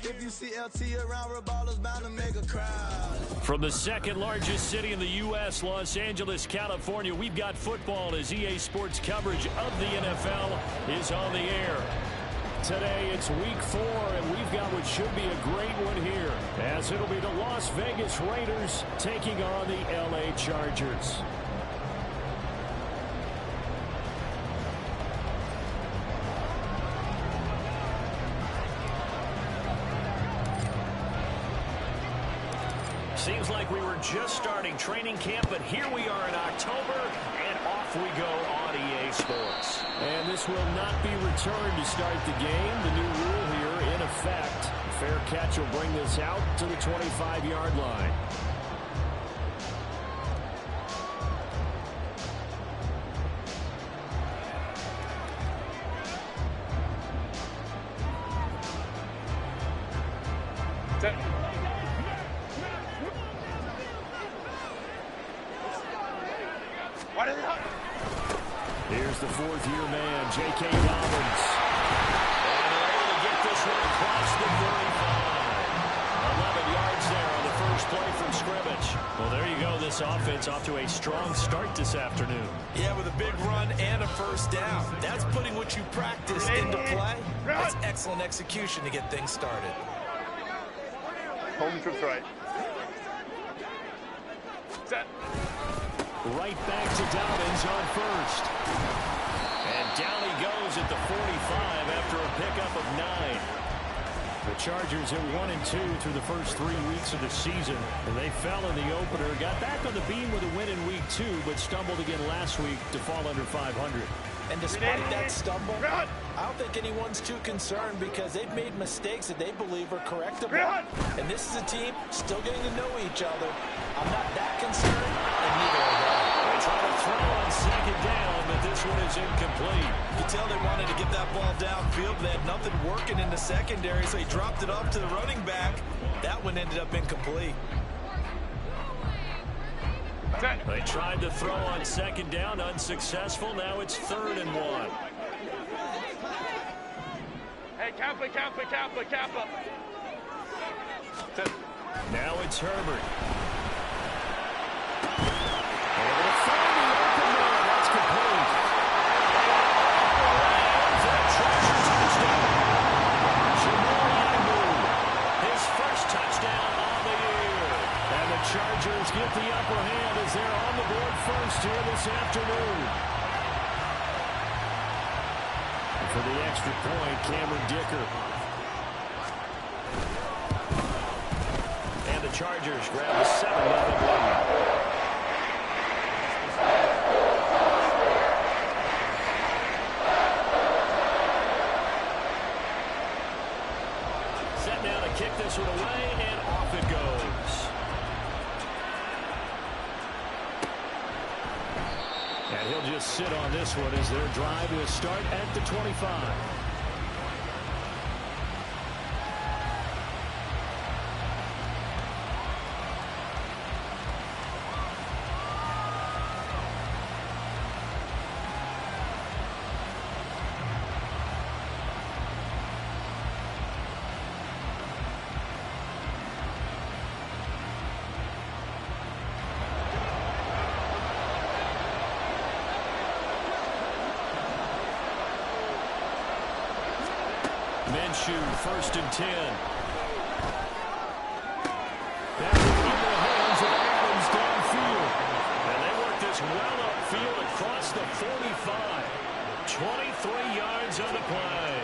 If you see LT around, Reballo's bound to make a crowd. From the second largest city in the U.S., Los Angeles, California, we've got football as EA Sports coverage of the NFL is on the air. Today, it's week 4, and we've got what should be a great one here, as it'll be the Las Vegas Raiders taking on the L.A. Chargers. Seems like we were just starting training camp, but here we are in October, and off we go on EA Sports. And this will not be returned to start the game. The new rule here in effect. Fair catch will bring this out to the 25-yard line. Here's the fourth-year man, J.K. Dobbins. And they're able to get this one across the 45. 11 yards there on the first play from scrimmage. Well, there you go. This offense off to a strong start this afternoon. Yeah, with a big run and a first down. That's putting what you practiced into play. That's excellent execution to get things started. Home troops right. Set. Right back to Dobbins on first. And down he goes at the 45 after a pickup of 9. The Chargers are 1-2 through the first 3 weeks of the season. And they fell in the opener, got back on the beam with a win in week 2, but stumbled again last week to fall under 500. And despite that stumble, I don't think anyone's too concerned because they've made mistakes that they believe are correctable. And this is a team still getting to know each other. I'm not that concerned, and neither are they. They try to throw on second down, but this one is incomplete. You can tell they wanted to get that ball downfield, but they had nothing working in the secondary, so he dropped it off to the running back. That one ended up incomplete. They tried to throw on second down, unsuccessful. Now it's 3rd and 1. Hey, Kappa. Now it's Herbert. Able to find the open man. That's complete. For a Charger touchdown. Jamal Agnew, his first touchdown on the year. And the Chargers get the upper hand as they're on the board first here this afternoon. And for the extra point, Cameron Dicker. And the Chargers grab a 7-0 lead. Set now to kick this one away, and off it goes. And he'll just sit on this one as their drive will start at the 25. Minshew, 1st and 10. That's in the hands of Adams downfield. And they work this well upfield across the 45. 23 yards on the play.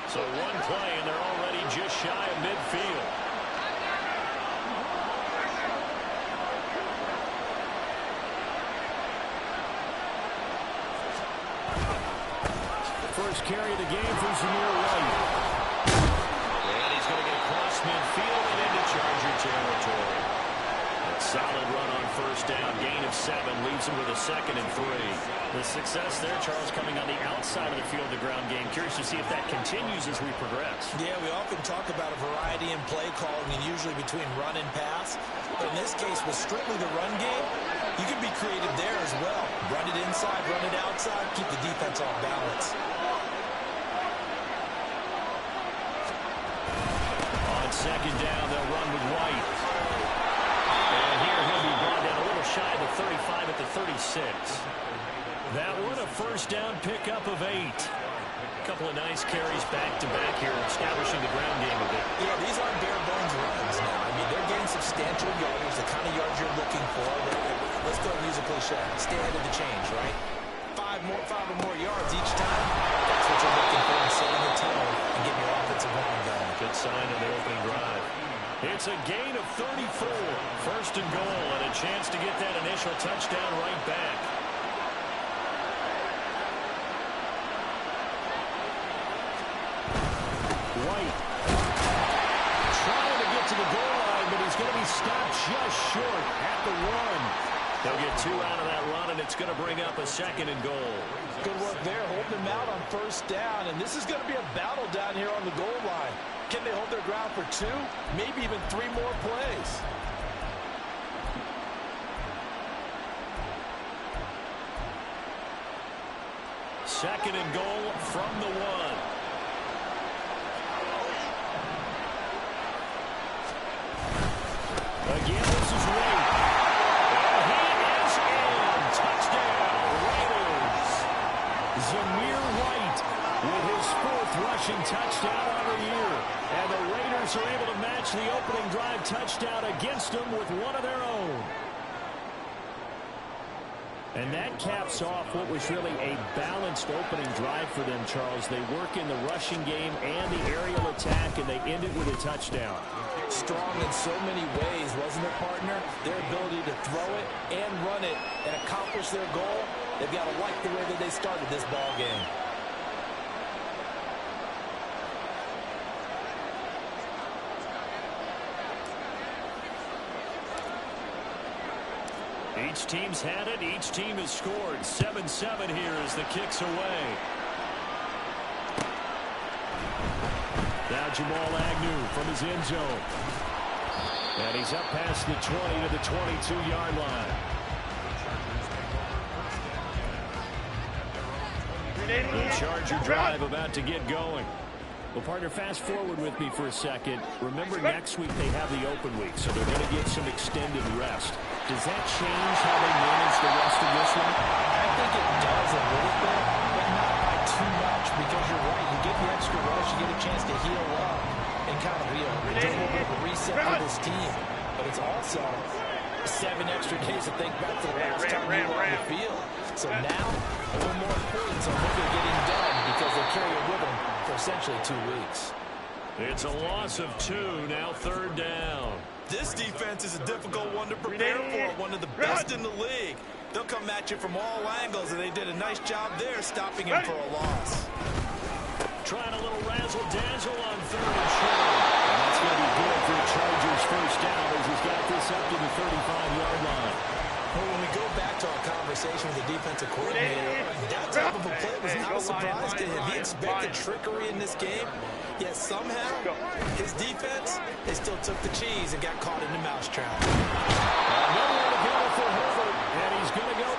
So one play, and they're already just shy of midfield. First carry of the game for Zamir White. And he's going to get across midfield and into Charger territory. Solid run on first down. Gain of 7 leaves him with a 2nd and 3. The success there, Charles, coming on the outside of the field, the ground game. Curious to see if that continues as we progress. Yeah, we often talk about a variety in play calling and usually between run and pass. But in this case, with strictly the run game, you can be creative there as well. Run it inside, run it outside, keep the defense off balance. On 2nd down, they'll run with White. And here he'll be brought down a little shy of the 35 at the 36. That one a first down pickup of 8. A couple of nice carries back-to-back here, establishing the ground game a bit. Yeah, these aren't bare-bones runs now. I mean, they're getting substantial yardage, the kind of yards you're looking for. Let's go use a cliche. Stay ahead of the change, right? 5 or more yards each time. That's what you're looking for in setting the tone and getting your offensive line going. Good sign of the opening drive. It's a gain of 34. First and goal, and a chance to get that initial touchdown right back. White trying to get to the goal line, but he's going to be stopped just short at the 1. They'll get 2 out of that run, and it's going to bring up a 2nd and goal. Good work there, holding them out on first down, and this is going to be a battle down here on the goal line. Can they hold their ground for 2, maybe even 3 more plays? Second and goal from the 1. Again, this is Wade. And he is in. Touchdown, Raiders. Zamir White with his 4th rushing touchdown on the year. And the Raiders are able to match the opening drive touchdown against them with one of their own. And that caps off what was really a balanced opening drive for them, Charles. They work in the rushing game and the aerial attack, and they end it with a touchdown. Strong in so many ways, wasn't it, partner? Their ability to throw it and run it and accomplish their goal, they've got to like the way that they started this ball game. Each team's had it. Each team has scored. 7-7 here as the kick's away. Now Jamal Agnew from his end zone. And he's up past the 20 to the 22-yard line. The Charger drive about to get going. Well, partner, fast forward with me for a second. Remember, next week they have the open week, so they're going to get some extended rest. Does that change how they manage the rest of this one? I think it does a little bit, but not by too much, because you're right. You get the extra rest, you get a chance to heal up and kind of do a little bit of a reset for this team. But it's also 7 extra days to think back to the last time you were on the field. So now, a little more importance on what they're getting done because they carry it with them for essentially 2 weeks. It's a loss of 2, now 3rd down. This defense is a difficult one to prepare for, one of the best in the league. They'll come at you from all angles, and they did a nice job there stopping him for a loss. Trying a little razzle-dazzle on 3rd and short. And that's going to be good for the Chargers' first down as he's got this up to the 35-yard line. Well, when we go back to our conversation with the defensive coordinator, that type of a play was not a surprise to him. He expected trickery in this game, yet somehow his defense, they still took the cheese and got caught in the mousetrap. Nowhere to go for Herbert, and he's going to go.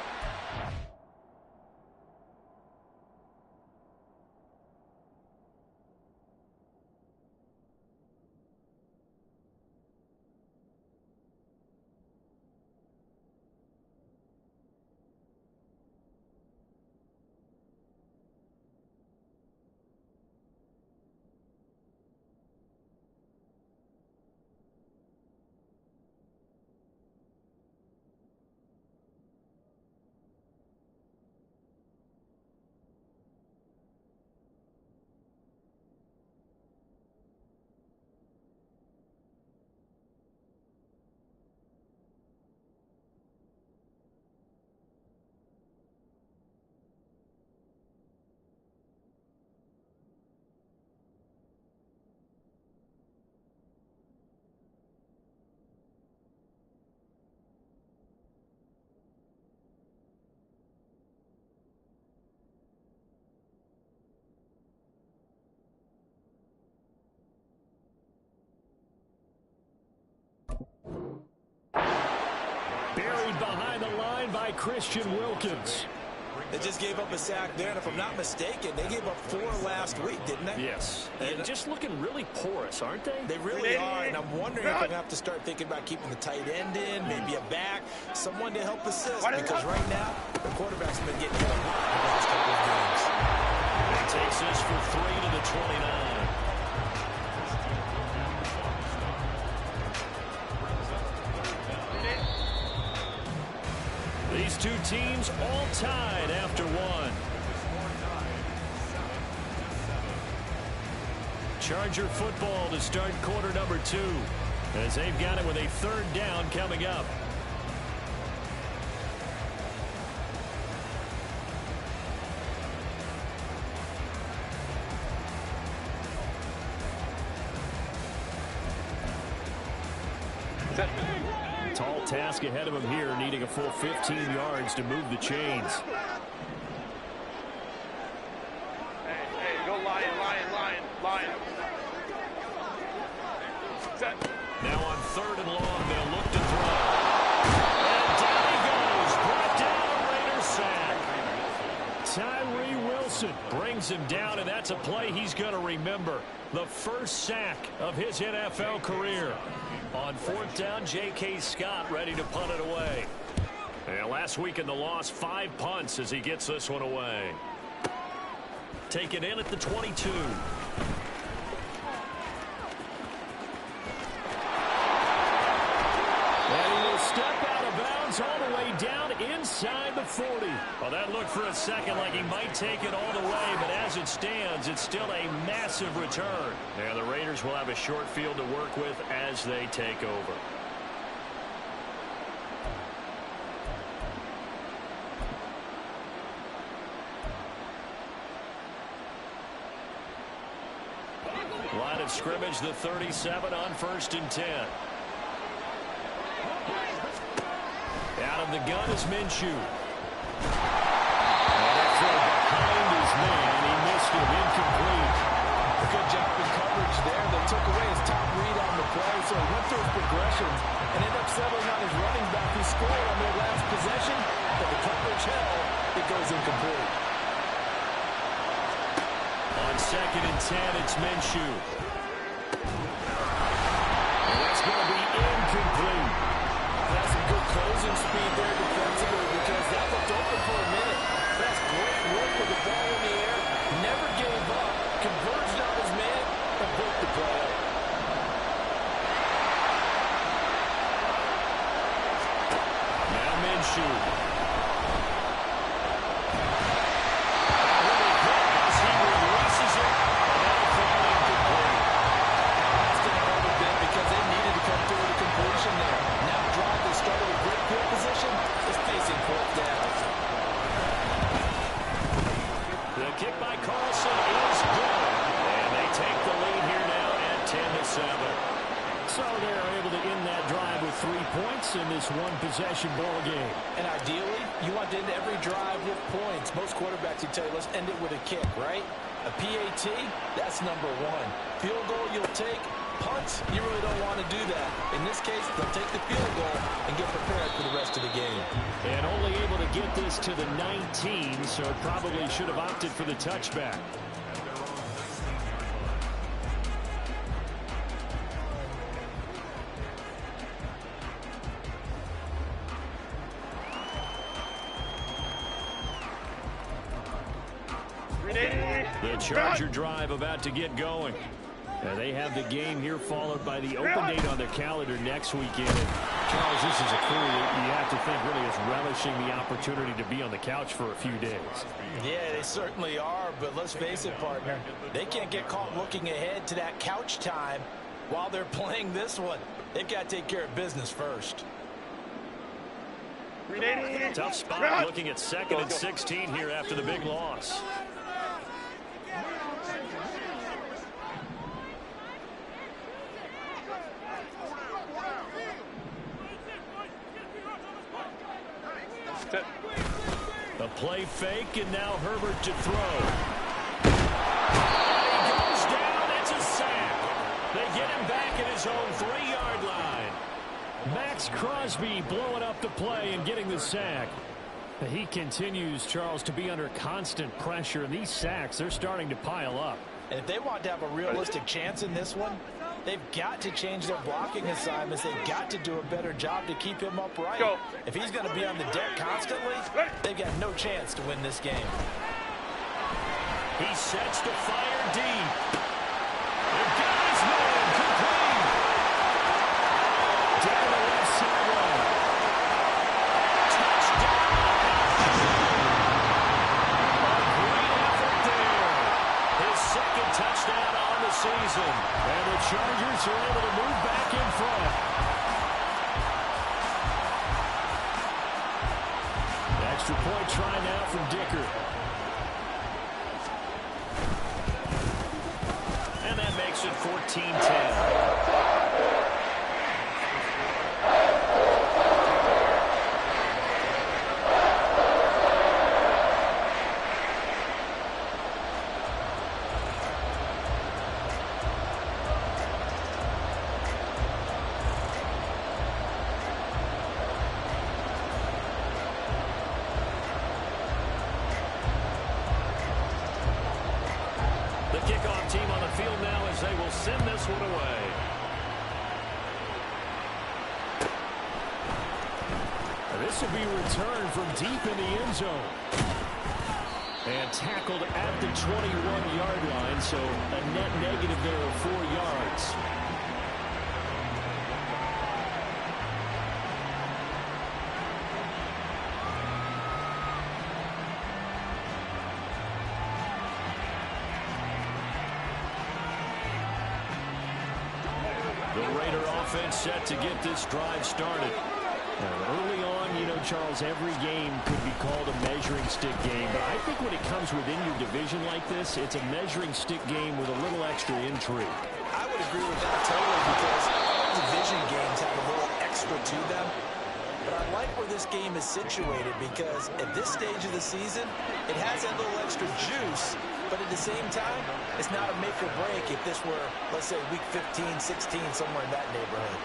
behind the line by Christian Wilkins. They just gave up a sack there, and if I'm not mistaken, they gave up 4 last week, didn't they? Yes. And just looking really porous, aren't they? They really are, and I'm wondering if they're going to have to start thinking about keeping the tight end in, maybe a back, someone to help assist, because right now, the quarterback's been getting hit a lot in the last couple of games. He takes this for 3 to the 29. These two teams all tied after one. Charger football to start quarter number 2, as they've got it with a 3rd down coming up. Tall task ahead of him here, needing a full 15 yards to move the chains. Hey, go lion. Set. Now on 3rd and long, they'll look to throw. And down he goes. Brought down, Raider sack. Tyree Wilson brings him down, and that's a play he's going to remember. The first sack of his NFL career. On 4th down, J.K. Scott ready to punt it away. And last week in the loss, 5 punts as he gets this one away. Taken in at the 22. And he will step out of bounds all the way down inside the 40. Well, that looked for a second like he might take it all the way, but as it stands, it's still a massive return. And the Raiders will have a short field to work with as they take over. Line of scrimmage, the 37 on 1st and 10. Out of the gun is Minshew. And a throw behind his man. He missed him, incomplete. Good job in coverage there. They took away his top read on the play, so he went through his progressions and ended up settling on his running back who scored on their last possession, but the coverage held. It goes incomplete. On 2nd and 10, it's Minshew. And that's going to be incomplete. That's some good closing speed there defensively because that looked open for a minute. That's great work with the ball in the air. Never gave up. Converged on his man and broke the play. Now Minshew. He releases it. And that'll fall incomplete. That's going to hurt a bit because they needed to come through with a completion there. Now drive they started with great field position is facing 4th down. The kick by Carlson is good. And they take the lead here now at 10-7. So they're able to end that drive with 3 points in this one-possession ball game. And ideally, you want to end every drive with points. Most quarterbacks would tell you, let's end it with a kick, right? A PAT, that's number 1. Field goal you'll take. Punts, you really don't want to do that. In this case, they'll take the field goal and get prepared for the rest of the game. And only able to get this to the 19, so probably should have opted for the touchback. The Charger drive about to get going. And they have the game here followed by the open date on their calendar next weekend. And Charles, this is a crew that you have to think really is relishing the opportunity to be on the couch for a few days. Yeah, they certainly are, but let's face it, partner. They can't get caught looking ahead to that couch time while they're playing this one. They've got to take care of business first. Tough spot looking at 2nd and 16 here after the big loss. A play fake, and now Herbert to throw. And he goes down. It's a sack. They get him back at his own 3-yard line. Max Crosby blowing up the play and getting the sack. He continues, Charles, to be under constant pressure, and these sacks, they're starting to pile up. And if they want to have a realistic chance in this one, they've got to change their blocking assignments. They've got to do a better job to keep him upright. Go. If he's going to be on the deck constantly, they've got no chance to win this game. He sets to fire deep. The guy's man complete. Down the left sideline. Touchdown. A great effort there. His second touchdown on the season. And the Chargers are able to move back in front. Extra point try now from Dicker. And that makes it 14-10. Kickoff team on the field now as they will send this one away. This will be returned from deep in the end zone. And tackled at the 21-yard line, so a net negative there of 4 yards. The Raider offense set to get this drive started. Early on, you know, Charles, every game could be called a measuring stick game. But I think when it comes within your division like this, it's a measuring stick game with a little extra intrigue. I would agree with that totally because division games have a little extra to them. But I like where this game is situated because at this stage of the season, it has that little extra juice. But at the same time, it's not a make or break if this were, let's say, week 15, 16, somewhere in that neighborhood.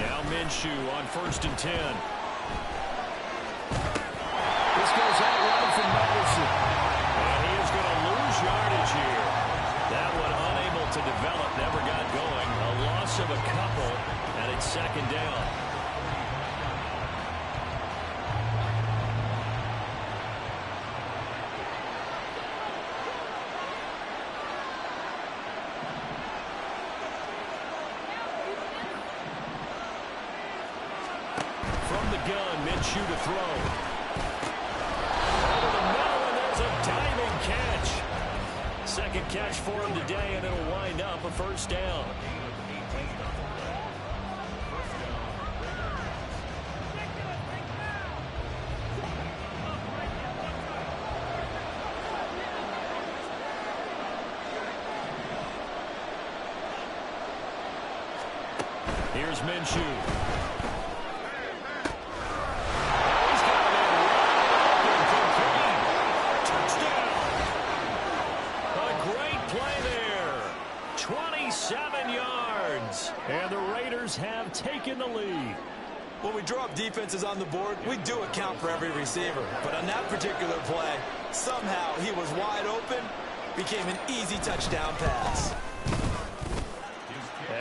Now Minshew on 1st and 10. This goes out wide from Madison. And he is going to lose yardage here. That one unable to develop, never got going. A loss of a couple, and it's 2nd down. Gun, Minshew to throw. Over the middle, and there's a diving catch. Second catch for him today, and it'll wind up a 1st down. Here's Minshew. And the Raiders have taken the lead. When we draw up defenses on the board, we do account for every receiver. But on that particular play, somehow he was wide open, became an easy touchdown pass.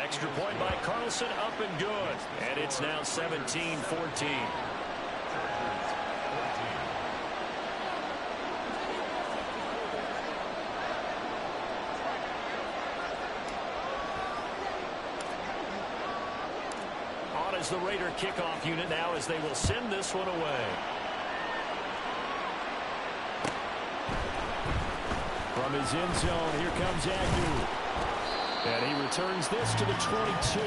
Extra point by Carlson, up and good. And it's now 17-14. Is the Raider kickoff unit now as they will send this one away. From his end zone, here comes Agnew. And he returns this to the 22.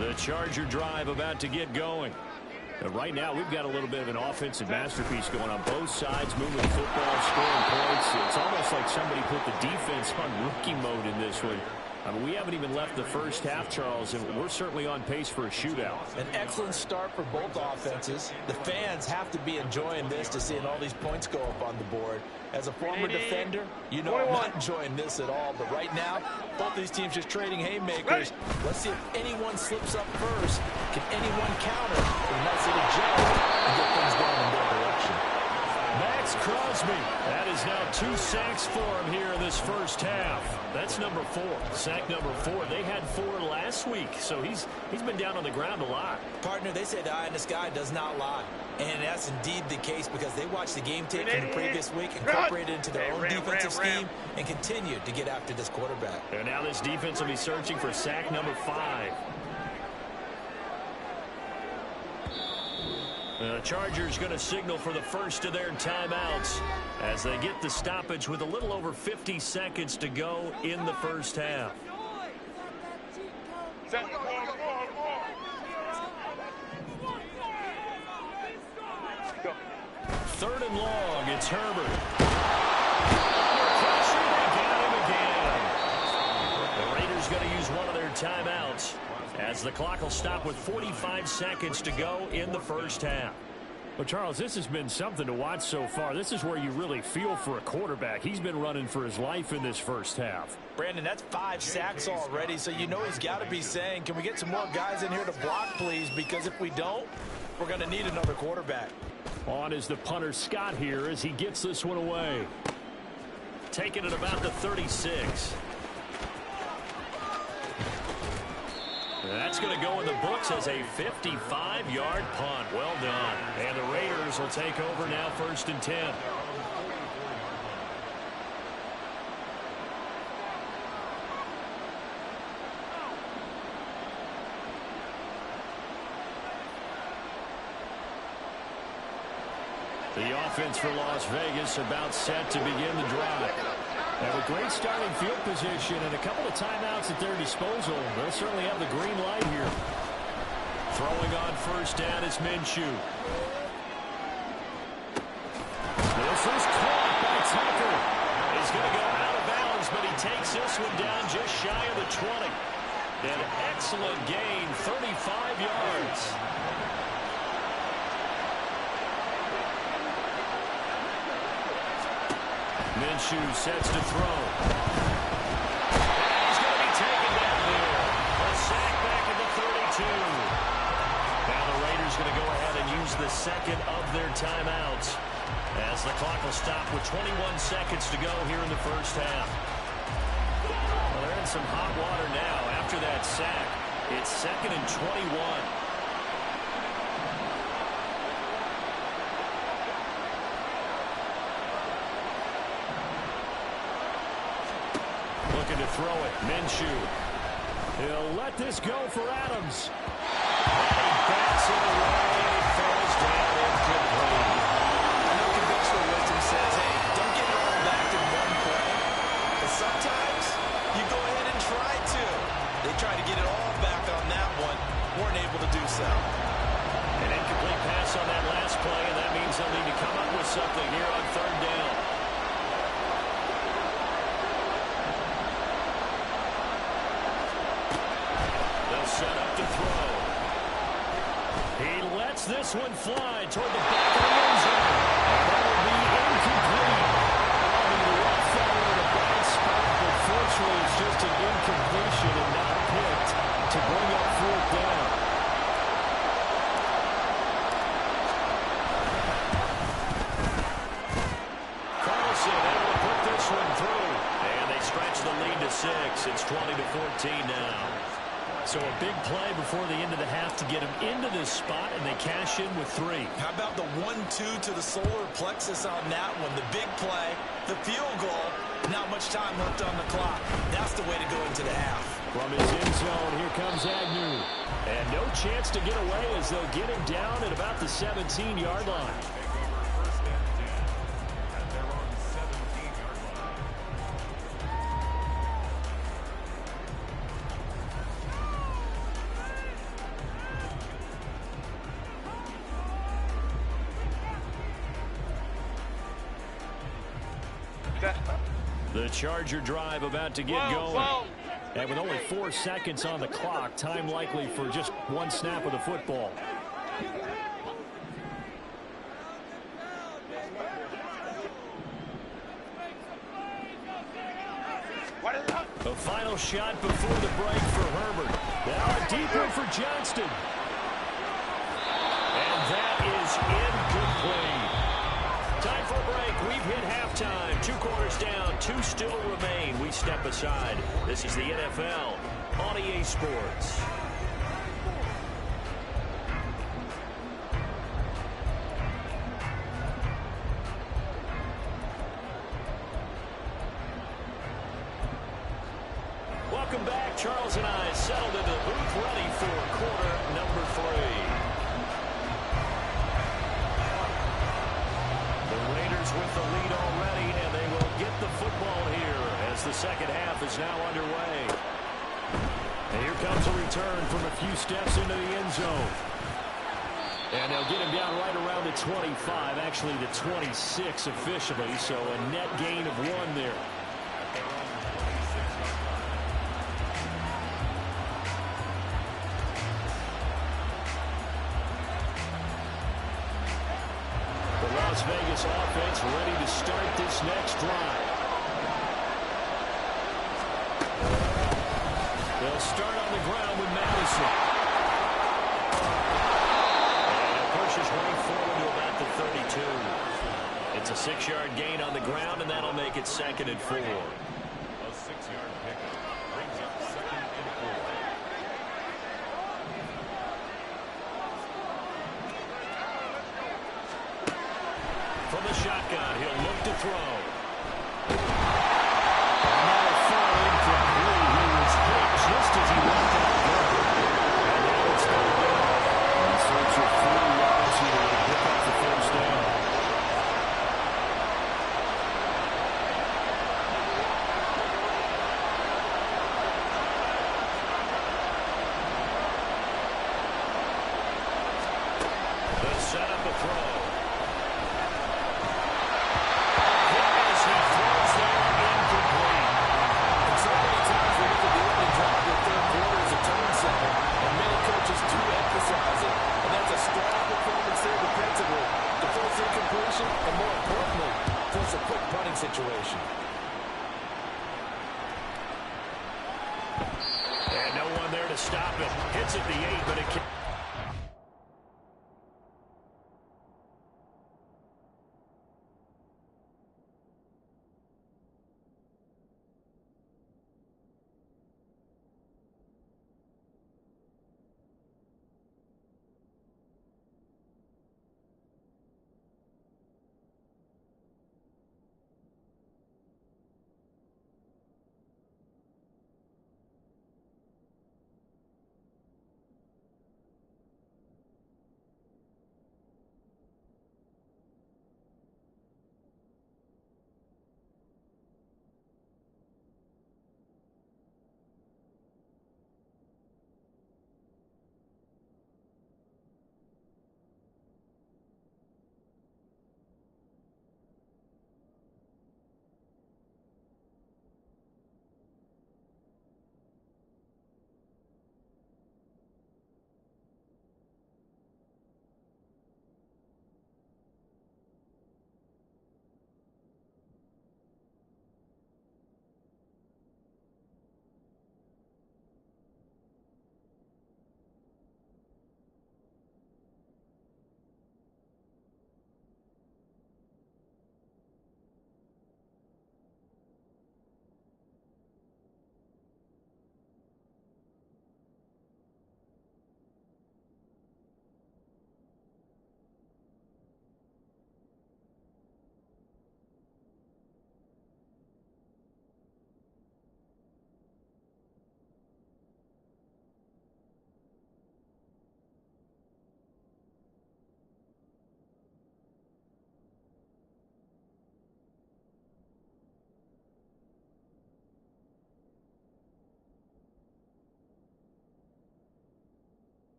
The Charger drive about to get going. Right now, we've got a little bit of an offensive masterpiece going on both sides, moving the football, scoring points. It's almost like somebody put the defense on rookie mode in this one. I mean, we haven't even left the first half, Charles, and we're certainly on pace for a shootout. An excellent start for both offenses. The fans have to be enjoying this to seeing all these points go up on the board. As a former defender, you know I'm not enjoying this at all. But right now, both these teams just trading haymakers. Let's see if anyone slips up first. Can anyone counter? We might see the gel and get things going in their direction. Maxx Crosby. That is now 2 sacks for him here in this first half. That's number 4. Sack number 4. They had 4 last week, so he's been down on the ground a lot. Partner, they say the eye in the sky does not lie. And that's indeed the case because they watched the game tape from the previous week, incorporated it into their own defensive scheme, and continued to get after this quarterback. And now this defense will be searching for sack number 5. The Chargers going to signal for the first of their timeouts as they get the stoppage with a little over 50 seconds to go in the first half. Third and long, it's Herbert. Pressure, they got him again. The Raiders going to use one of their timeouts as the clock will stop with 45 seconds to go in the first half. Well, Charles, this has been something to watch so far. This is where you really feel for a quarterback. He's been running for his life in this first half. Brandon, that's 5 sacks already, so you know he's got to be saying, can we get some more guys in here to block, please? Because if we don't, we're going to need another quarterback. On is the punter, Scott, here as he gets this one away. Taking it about the 36. That's going to go in the books as a 55-yard punt. Well done. And the Raiders will take over now, 1st and 10. The offense for Las Vegas about set to begin the drive. They have a great starting field position and a couple of timeouts at their disposal. They'll certainly have the green light here. Throwing on first down is Minshew. This is caught by Tucker. He's going to go out of bounds, but he takes this one down just shy of the 20. An excellent gain, 35 yards. Minshew sets to throw. He's going to be taken down there. A sack back at the 32. Now the Raiders going to go ahead and use the second of their timeouts as the clock will stop with 21 seconds to go here in the first half. Well, they're in some hot water now after that sack. It's 2nd and 21. Looking to throw it. Minshew. He'll let this go for Adams. He backs it away. It falls down incomplete. I know conventional wisdom says, hey, don't get it all back in one play. But sometimes you go ahead and try to. They tried to get it all back on that one. Weren't able to do so. An incomplete pass on that last play, and that means they'll need to come up with something here on 3rd down. Set up to throw. He lets this one fly toward the back of the end zone. That will be incomplete. He left that one in a bad spot, but fortunately it's just an incompletion and not picked to bring up 4th down. Carlson able to put this one through. And they stretch the lead to 6. It's 20-14 now. So a big play before the end of the half to get him into this spot, and they cash in with 3. How about the 1-2 to the solar plexus on that one? The big play, the field goal, not much time left on the clock. That's the way to go into the half. From his end zone, here comes Agnew. And no chance to get away as they'll get him down at about the 17-yard line. The Charger drive about to get going. And with only 4 seconds on the clock, time likely for just one snap of the football. The final shot before the break for Herbert. Now a deep one for Johnston. And that is incomplete. Time for a break. We've hit halftime. 2 quarters down. 2 still remain. We step aside. This is the NFL on EA Sports. Welcome back. Charles and I settled into the booth, ready for quarter number 3. The Raiders with the lead already, and they will get the football here as the second half is now underway. And here comes a return from a few steps into the end zone. And they'll get him down right around the 25, actually the 26 officially, so a net gain of 1 there. Las Vegas offense ready to start this next drive. They'll start on the ground with Madison. And it pushes right forward to about the 32. It's a 6-yard gain on the ground, and that'll make it 2nd and 4. A 6-yard pickup brings up 2nd and 4. From the shotgun, he'll look to throw. Another throw incomplete. He was hit just as he let that go. And now it's third down. In search of 3 yards here to pick up the first down. They'll set up a throw. And more importantly, force a quick punting situation. And no one there to stop it. Hits at the 8, but it can't.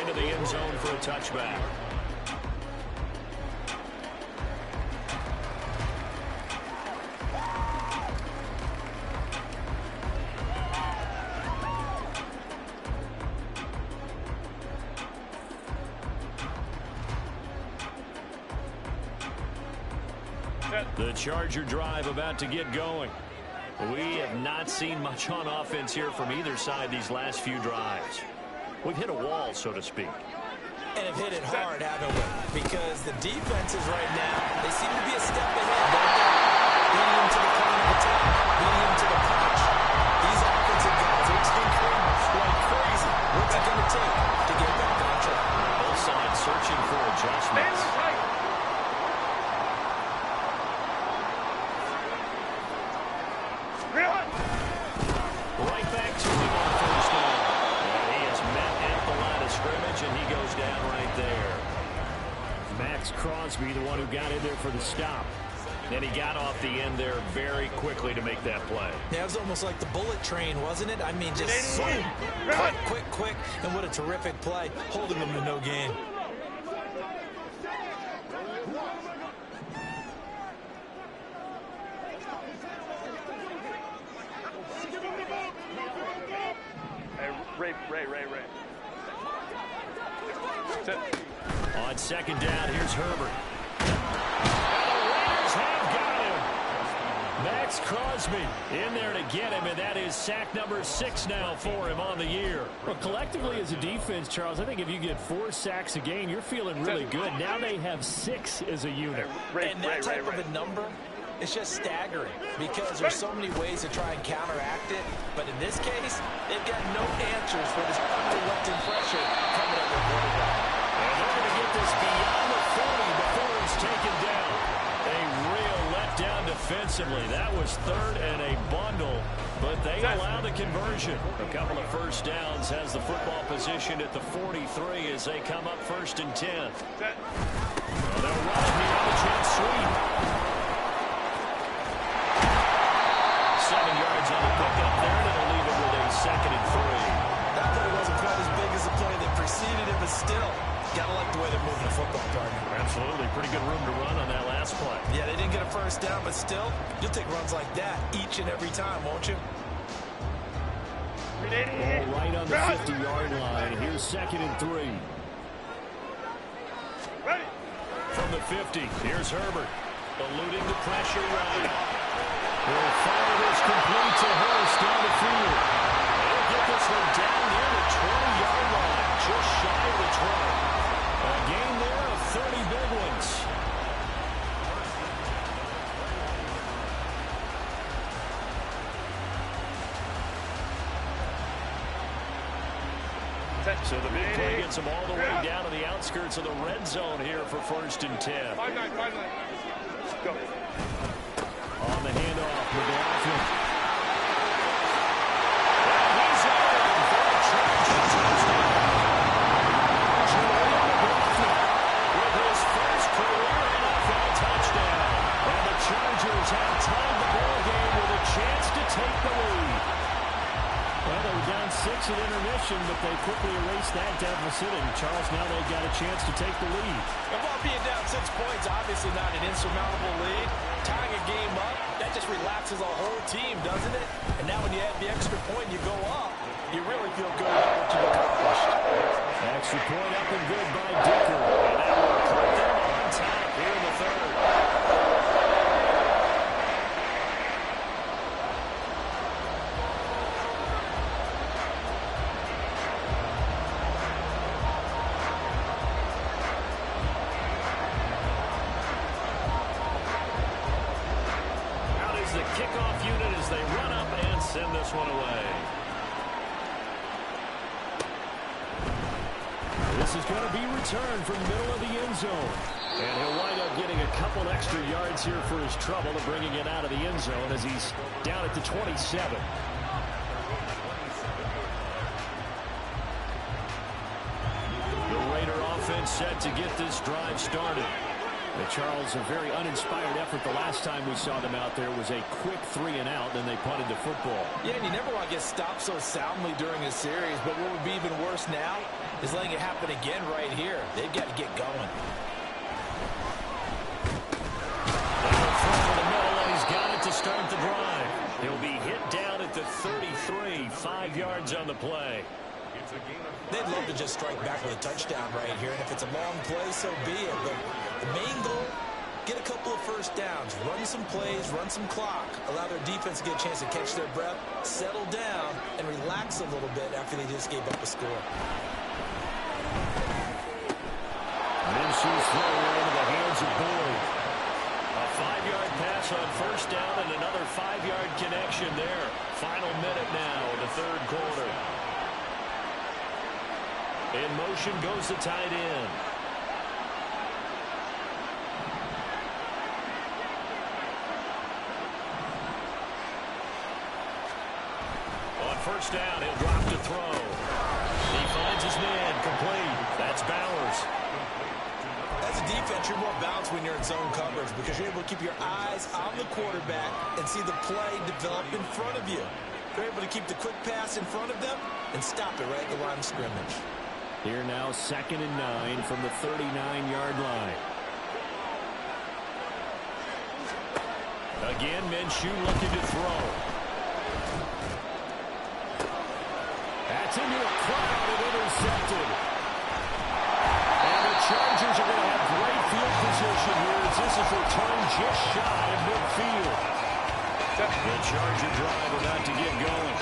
into the end zone for a touchback. The Charger drive about to get going. We have not seen much on offense here from either side these last few drives. We've hit a wall, so to speak. And have hit it hard, haven't we? Because the defenses right now, they seem to be a step ahead, don't they? Beating them to the point of attack, beating them to the punch. These offensive guys are tinkering like crazy. What's it going to take to get back on track? Both sides searching for adjustments. Right back to him on first down. And he is met at the line of scrimmage, and he goes down right there. Max Crosby, the one who got in there for the stop. And he got off the end there very quickly to make that play. Yeah, it was almost like the bullet train, wasn't it? I mean, just zoom. Quick, and what a terrific play, holding them to no gain. Ray. On second down, here's Herbert. And the Raiders have got him. Max Crosby in there to get him, and that is sack number 6 now for him on the year. Well, collectively as a defense, Charles, I think if you get 4 sacks a game, you're feeling really good. Now they have 6 as a unit. And that type of a number, it's just staggering because there's so many ways to try and counteract it. But in this case, they've got no answers for this unrelenting pressure coming at their quarterback. And they're going to get this beyond the 40 before it's taken down. A real letdown defensively. That was third and a bundle, but they allow the conversion. A couple of first downs has the football position at the 43 as they come up 1st and 10. Well, they'll run it here on the jet sweep. 7 yards on the pickup there, and it'll leave it with a 2nd and 3. That play wasn't quite as big as the play that preceded it, but still, gotta like the way they're moving the football, partner. Absolutely. Pretty good room to run on that last play. Yeah, they didn't get a first down, but still, you'll take runs like that each and every time, won't you? Ball right on the 50-yard line. Here's 2nd and 3. From the 50, here's Herbert. Eluding the pressure right. Will fire this complete to Hurst down the field. They'll get this one down near the 20-yard line, just shy of the 20. A game there of 30 big ones. So the big play gets them all the way down to the outskirts of the red zone here for 1st and 10. 5-9. Go. On the handoff, McLaughlin. He's in for a Charger touchdown. Jaleel McLaughlin with his first career NFL touchdown. And the Chargers have tied the ball game with a chance to take the lead. Well, they were down 6 at intermission, but they quickly erased that deficit, and Charles, now they've got a chance to take the lead. And while being down 6 points, obviously not an insurmountable lead, tying a game up, that just relaxes a whole team, doesn't it? And now when you add the extra point, you go up, you really feel good about what you've accomplished. Extra point up and good by Dicker. And that will put them on top here in the 3rd. The kickoff unit as they run up and send this one away. This is going to be returned from the middle of the end zone. And he'll wind up getting a couple extra yards here for his trouble of bringing it out of the end zone as he's down at the 27. The Raider offense set to get this drive started. Charles, a very uninspired effort the last time we saw them out there was a quick 3-and-out, then they punted the football. Yeah, and you never want to get stopped so soundly during a series, but what would be even worse now, is letting it happen again right here. They've got to get going. He's got it to start the drive. He'll be hit down at the 33, 5 yards on the play. They'd love to just strike back with a touchdown right here, and if it's a long play, so be it. But the main goal, get a couple of first downs, run some plays, run some clock, allow their defense to get a chance to catch their breath, settle down, and relax a little bit after they just gave up a score. Minshew's throw into the hands of Boyd. A 5-yard pass on first down and another 5-yard connection there. Final minute now in the third quarter. In motion goes the tight end. On first down, he'll drop to throw. He finds his man, complete. That's Bowers. As a defense, you're more balanced when you're in zone coverage because you're able to keep your eyes on the quarterback and see the play develop in front of you. You're able to keep the quick pass in front of them and stop it right at the line of scrimmage. Here now, 2nd and 9 from the 39-yard line. Again, Minshew looking to throw. That's into a crowd and intercepted. And the Chargers are going to have great field position here as this is returned just shy of midfield. The Charger drive about to get going.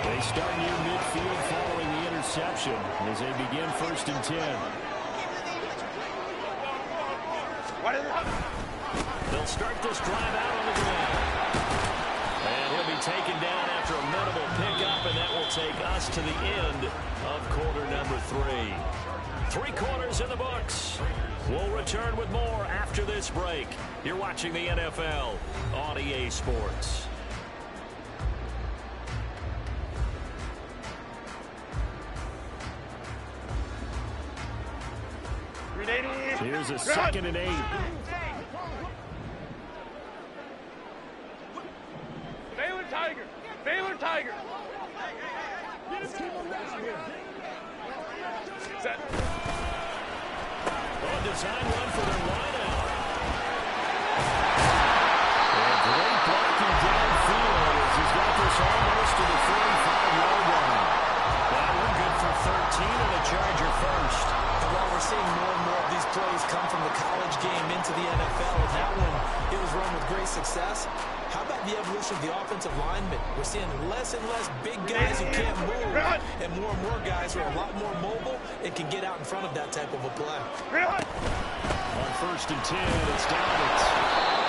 They start near midfield following the interception as they begin 1st and 10. They'll start this drive out on the ground. And he'll be taken down after a minimal pickup, and that will take us to the end of quarter number 3. 3 quarters in the books. We'll return with more after this break. You're watching the NFL on EA Sports. Here's a 2nd and 8. Baylor Tiger. Baylor Tiger. Set. On design run for their wideout. And great blocking downfield as he's got this almost to the 45-yard line. That one good for 13 and a Charger first. And while we're seeing more and more of these plays come from the college game into the NFL, and that one, it was run with great success. How about the evolution of the offensive linemen? We're seeing less and less big guys who can't move, and more guys who are a lot more mobile and can get out in front of that type of a play. On 1st and 10, it's Dobbins.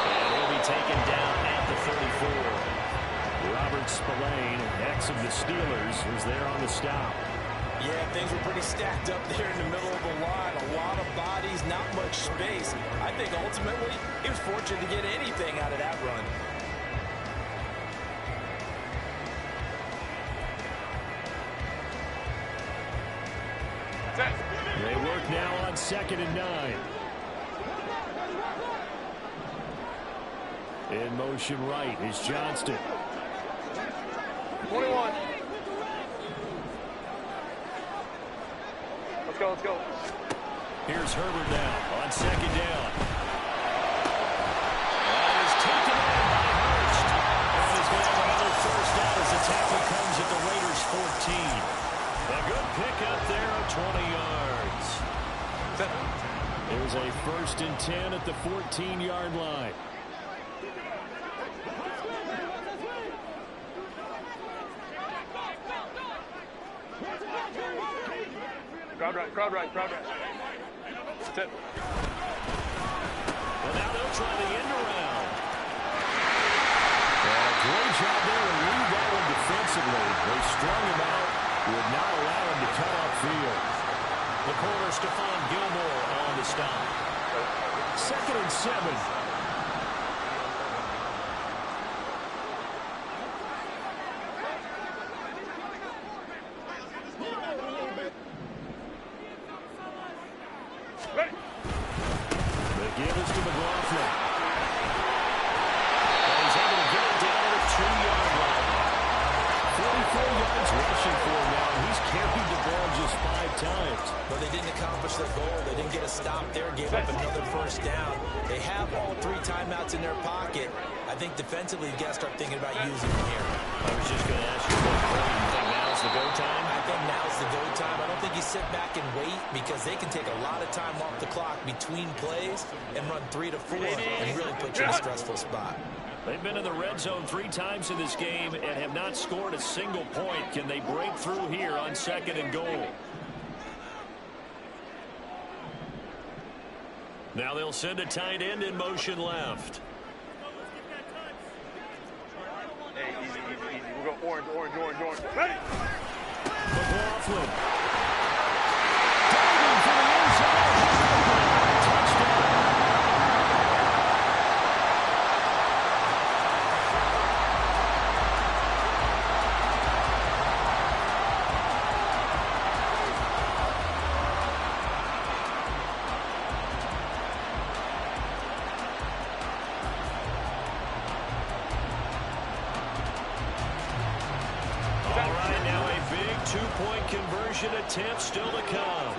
And he'll be taken down at the 34. Robert Spillane, ex of the Steelers, was there on the stop. Yeah, things were pretty stacked up there in the middle of the line. A lot of bodies, not much space. I think ultimately he was fortunate to get anything out of that run. They work now on 2nd and 9. In motion right is Johnston. 21. Let's go. Here's Herbert now on 2nd down. That is taken in by Hurst. And he's going to have another first down as the tackle comes at the Raiders 14. A good pickup there of 20 yards. There's a 1st and 10 at the 14-yard line. Crowd right. That's it. Well, now they'll try the end around. And a great job there to lead that one defensively. They strung him out, would not allow him to cut upfield. The corner, Stephon Gilmore on the stop. 2nd and 7. Times. have all 3 timeouts in their pocket, I think defensively you got to start thinking about using them here. I was just going to ask you, what point do you think now's the go time? I think now's the go time. I don't think you sit back and wait because they can take a lot of time off the clock between plays and run 3 to 4 and really put you in a stressful spot. They've been in the red zone 3 times in this game and have not scored a single point. Can they break through here on 2nd and goal? Now they'll send a tight end in motion left. Hey, easy, easy, easy. We'll go orange, orange, orange, orange. Ready? McLaughlin. Diving for the end zone. Touchdown. Two-point conversion attempt still to come.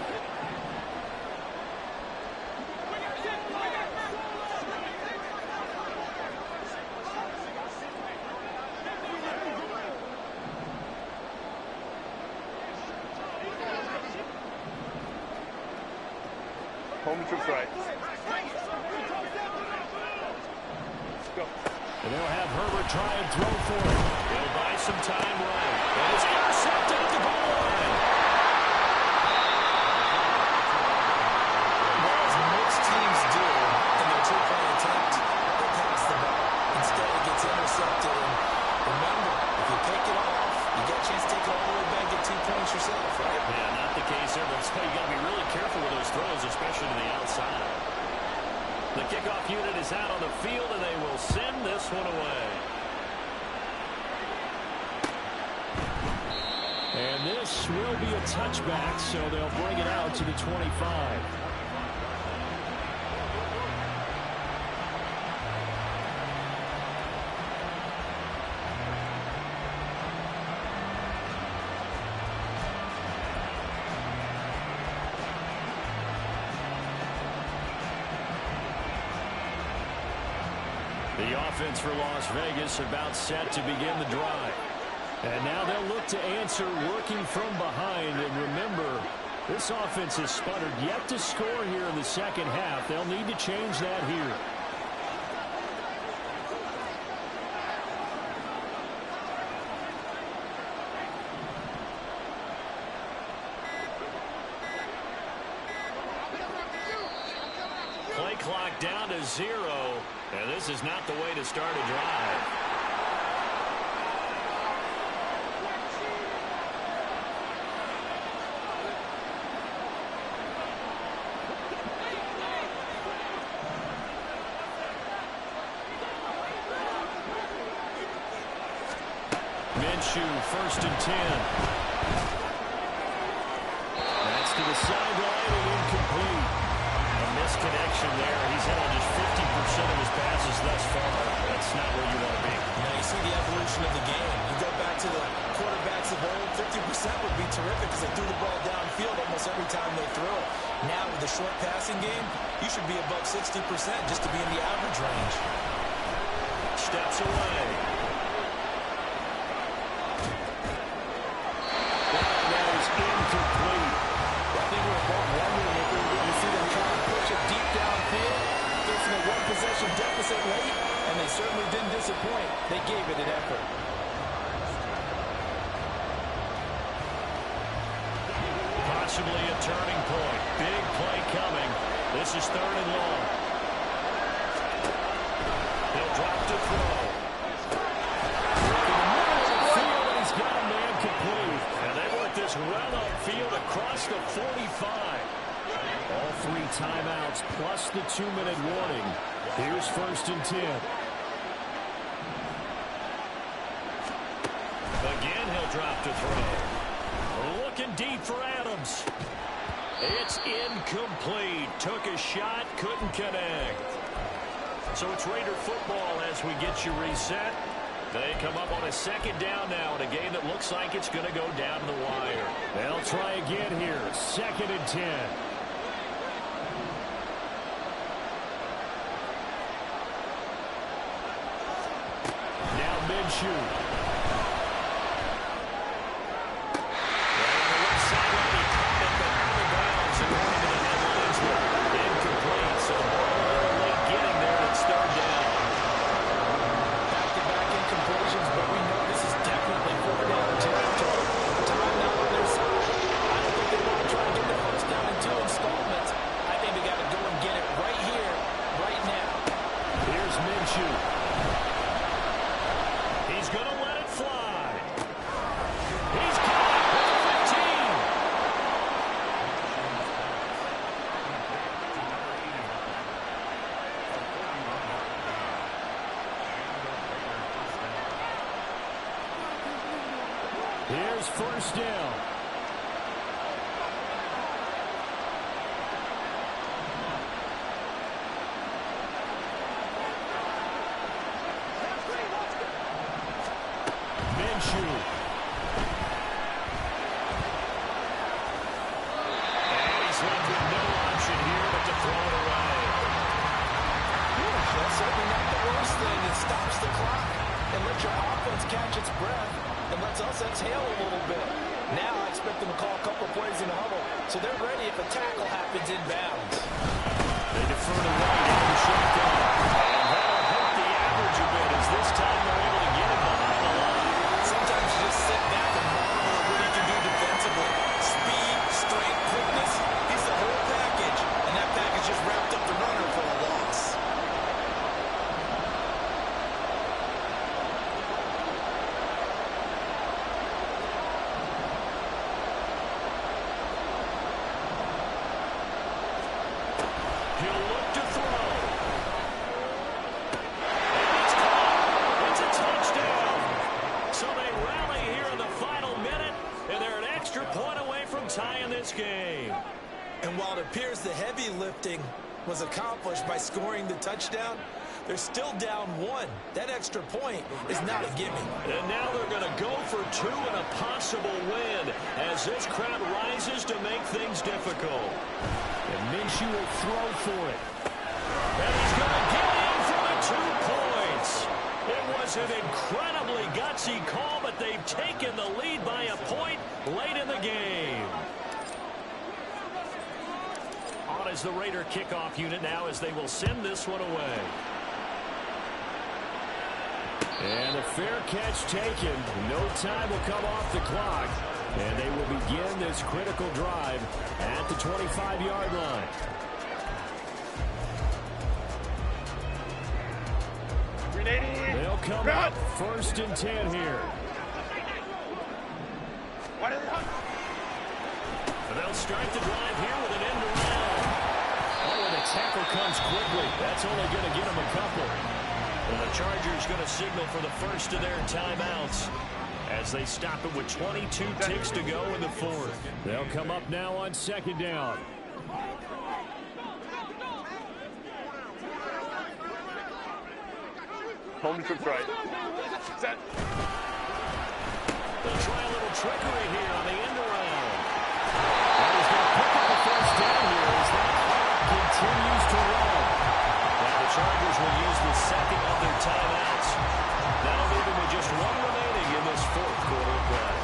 Home troops right. Let's go. And they'll have Herbert try and throw for it. They'll buy some time right. And it's intercepted at the goal line. Well, as most teams do in their two-point attempt, they pass the ball. Instead, it gets intercepted. And remember, if you pick it off, you get a chance to take it all the way back and get 2 points yourself, right? Yeah, not the case there. But you got to be really careful with those throws, especially to the outside. The kickoff unit is out on the field, and they will send this one away. And this will be a touchback, so they'll bring it out to the 25. The offense for Las Vegas about set to begin the drive. And now they'll look to answer working from behind. And remember, this offense has sputtered yet to score here in the second half. They'll need to change that here. Play clock down to 0. And this is not the way to start a drive. Minshew, 1st and 10. That's to the sideline and incomplete. A misconnection there. He's had on just 50% of his passes thus far. That's not where you want to be. Now you see the evolution of the game. You go back to the quarterbacks of old, 50% would be terrific because they threw the ball downfield almost every time they threw it. Now with the short passing game, you should be above 60% just to be in the average range. Steps away. That is incomplete. I think we're both wondering if we really see them trying to push it deep downfield, facing a one-possession deficit late, and they certainly didn't disappoint. They gave it an effort. Possibly a turning point. Big play coming. This is 3rd and long. He'll drop to throw. He's got a man complete. And they work this run upfield across the 45. All 3 timeouts plus the 2-minute warning. Here's 1st and 10. Again, he'll drop to throw. Looking deep for Adams. It's incomplete. Took a shot, couldn't connect. So it's Raider football as we get you reset. They come up on a 2nd down now in a game that looks like it's going to go down the wire. They'll try again here. 2nd and 10. Minshew. On the left sideline, he caught it, but out of bounds and going to the headlines with incomplete. So ball a little late getting there. It's third down. Back-to-back incompletions, but we know this is definitely fourth down territory. Time now on their side. I don't think they want to try and get the first down in 2 installments. I think they got to go and get it right here, right now. Here's Minshew. He's going to let it fly. He's caught it with the 15. Here's first down. Minshew. And he's left with no option here but to throw it away. That's certainly not the worst thing. It stops the clock and lets your offense catch its breath and lets us exhale a little bit. Now I expect them to call a couple plays in the huddle, so they're ready if a tackle happens inbounds. They defer to White in the shotgun. And that'll hurt the average a bit as this time they're able to get him behind the line. Sometimes you just sit back and monitor what he can do defensively. Speed, strength, quickness, he's the whole package, and that package just wrapped up the runner for a loss. He'll look to throw. And it's caught. It's a touchdown. So they rally here in the final minute, and they're an extra point away from tying this game. And while it appears the heavy lifting was accomplished by scoring the touchdown, they're still down 1. That extra point is not a gimme. And now they're going to go for 2 and a possible win as this crowd rises to make things difficult. And Minshew will throw for it. And he's going to get in for the 2 points. It was an incredibly gutsy call, but they've taken the lead by a point late in the game. On is the Raider kickoff unit now as they will send this one away. And a fair catch taken. No time will come off the clock. And they will begin this critical drive at the 25-yard line. They'll come up first and 10 here. They'll start the drive here with an end around. Oh, and the tackle comes quickly. That's only going to get them a couple. And the Chargers going to signal for the first of their timeouts as they stop it with 22 ticks to go in the fourth. They'll come up now on second down. Home trips right. Set. They'll try a little trickery here on the end around. And he's going to pick up the first down here as that clock continues to run. And the Chargers will use the second of their timeouts. That'll leave them with just 1 remaining in this fourth quarter of play.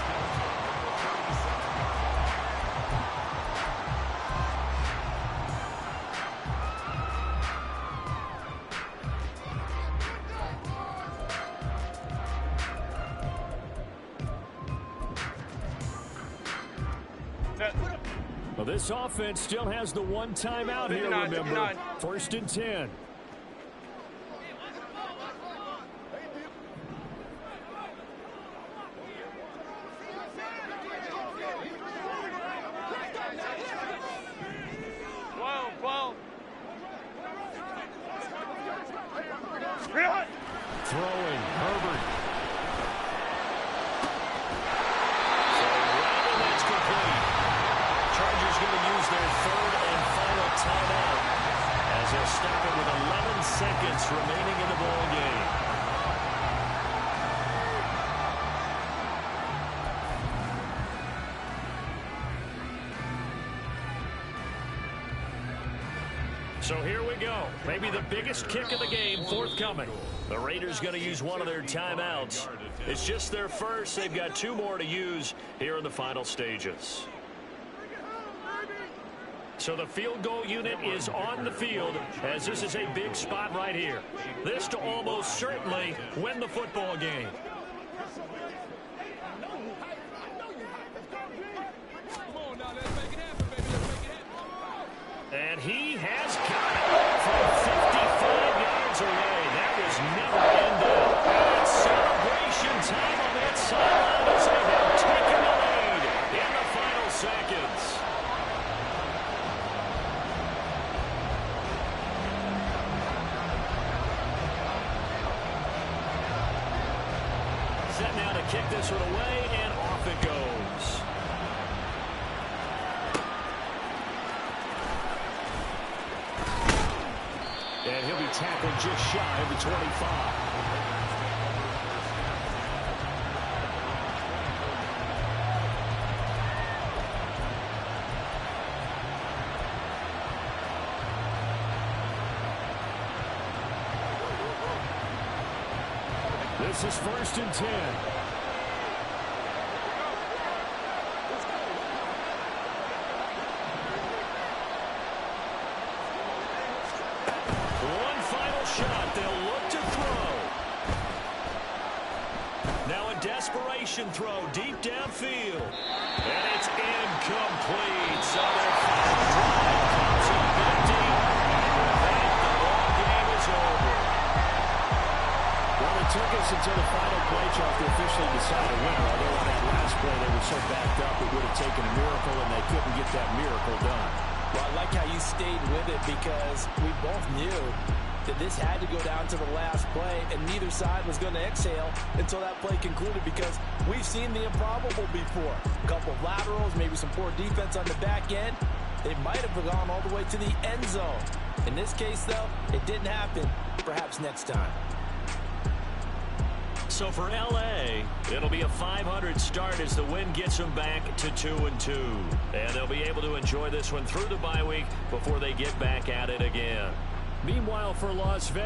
Well, this offense still has the 1 timeout here, remember. First and 10. Throwing, Herbert. So rather that's complete. Chargers going to use their 3rd and final timeout as they'll stop it with 11 seconds remaining in the ball game. So here we go. Maybe the biggest kick of the game forthcoming. The Raiders going to use one of their timeouts. It's just their first. They've got 2 more to use here in the final stages. So the field goal unit is on the field as this is a big spot right here. This to almost certainly win the football game. And he has got it from 55 yards away. That was never ended. And it's celebration time on that sideline as they have taken the lead in the final seconds. Set now to kick this one away, and off it goes. And he'll be tackled just shy of the 25. This is 1st and 10. Shot. They'll look to throw. Now a desperation throw deep downfield. And it's incomplete. So their final drive comes up empty. And with that, the ball game is over. Well, it took us until the final play, Chuck, to officially decide a winner. Although on that last play they were so backed up it would have taken a miracle, and they couldn't get that miracle done. Well, I like how you stayed with it because we both knew that this had to go down to the last play, and neither side was going to exhale until that play concluded because we've seen the improbable before. A couple of laterals, maybe some poor defense on the back end. They might have gone all the way to the end zone. In this case, though, it didn't happen. Perhaps next time. So for L.A., it'll be a 500 start as the win gets them back to 2-2. And they'll be able to enjoy this one through the bye week before they get back at it again. Meanwhile, for Las Vegas.